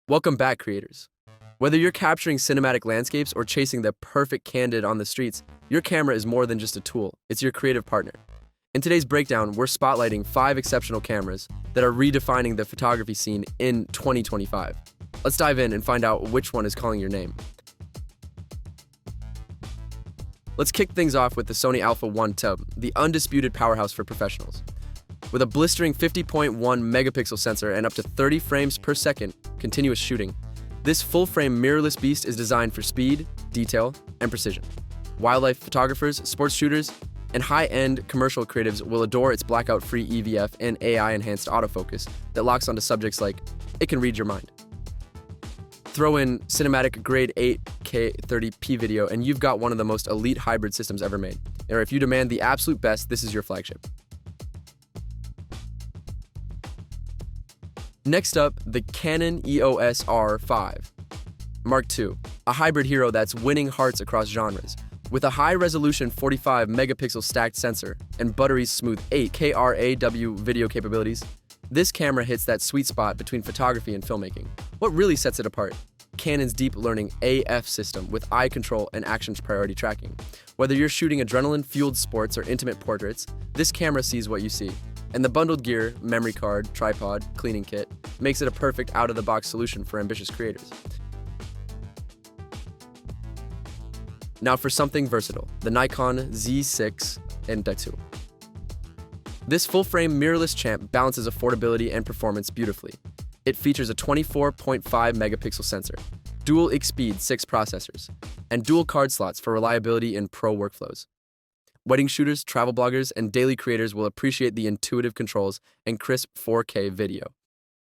Welcome back, creators. Whether you're capturing cinematic landscapes or chasing the perfect candid on the streets, your camera is more than just a tool, it's your creative partner. In today's breakdown, we're spotlighting 5 exceptional cameras that are redefining the photography scene in 2025. Let's dive in and find out which one is calling your name. Let's kick things off with the Sony A1 II, the undisputed powerhouse for professionals. With a blistering 50.1 megapixel sensor and up to 30 frames per second continuous shooting, this full-frame mirrorless beast is designed for speed, detail, and precision. Wildlife photographers, sports shooters, and high-end commercial creatives will adore its blackout-free EVF and AI-enhanced autofocus that locks onto subjects like, it can read your mind. Throw in cinematic grade 8K 30p video and you've got one of the most elite hybrid systems ever made. Or if you demand the absolute best, this is your flagship. Next up, the Canon EOS R5 Mark II, a hybrid hero that's winning hearts across genres. With a high-resolution 45 megapixel stacked sensor and buttery smooth 8K RAW video capabilities, this camera hits that sweet spot between photography and filmmaking. What really sets it apart? Canon's deep learning AF system with eye control and action priority tracking. Whether you're shooting adrenaline-fueled sports or intimate portraits, this camera sees what you see. And the bundled gear, memory card, tripod, cleaning kit, makes it a perfect out-of-the-box solution for ambitious creators. Now for something versatile, the Nikon Z6 II. This full-frame mirrorless champ balances affordability and performance beautifully. It features a 24.5 megapixel sensor, dual X-Speed 6 processors, and dual card slots for reliability in pro workflows. Wedding shooters, travel bloggers, and daily creators will appreciate the intuitive controls and crisp 4K video.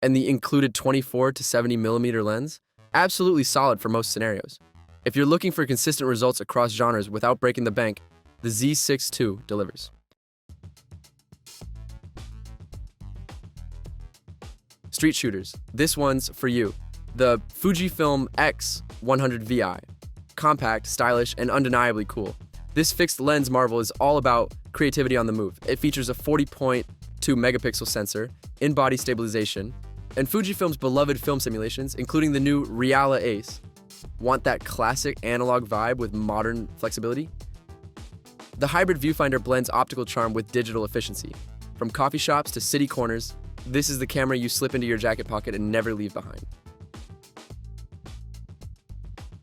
And the included 24 to 70mm lens? Absolutely solid for most scenarios. If you're looking for consistent results across genres without breaking the bank, the Z6 II delivers. Street shooters, this one's for you. The Fujifilm X100VI. Compact, stylish, and undeniably cool. This fixed lens marvel is all about creativity on the move. It features a 40.2 megapixel sensor, in-body stabilization, and Fujifilm's beloved film simulations, including the new Reala Ace. Want that classic analog vibe with modern flexibility? The hybrid viewfinder blends optical charm with digital efficiency. From coffee shops to city corners, this is the camera you slip into your jacket pocket and never leave behind.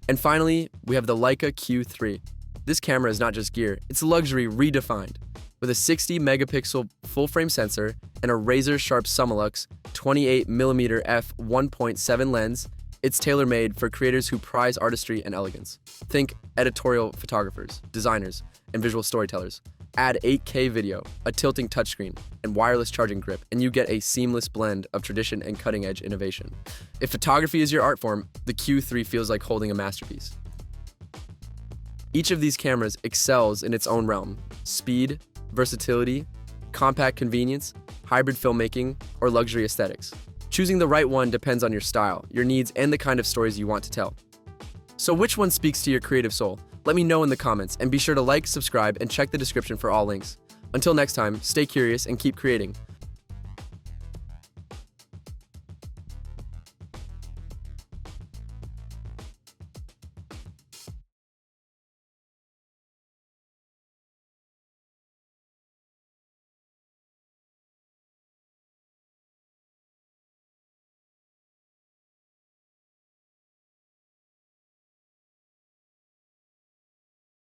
And finally, we have the Leica Q3. This camera is not just gear, it's luxury redefined. With a 60 megapixel full-frame sensor and a razor-sharp Summilux 28mm f1.7 lens, it's tailor-made for creators who prize artistry and elegance. Think editorial photographers, designers, and visual storytellers. Add 8K video, a tilting touchscreen, and wireless charging grip, and you get a seamless blend of tradition and cutting-edge innovation. If photography is your art form, the Q3 feels like holding a masterpiece. Each of these cameras excels in its own realm: speed, versatility, compact convenience, hybrid filmmaking, or luxury aesthetics. Choosing the right one depends on your style, your needs, and the kind of stories you want to tell. So which one speaks to your creative soul? Let me know in the comments, and be sure to like, subscribe, and check the description for all links. Until next time, stay curious and keep creating.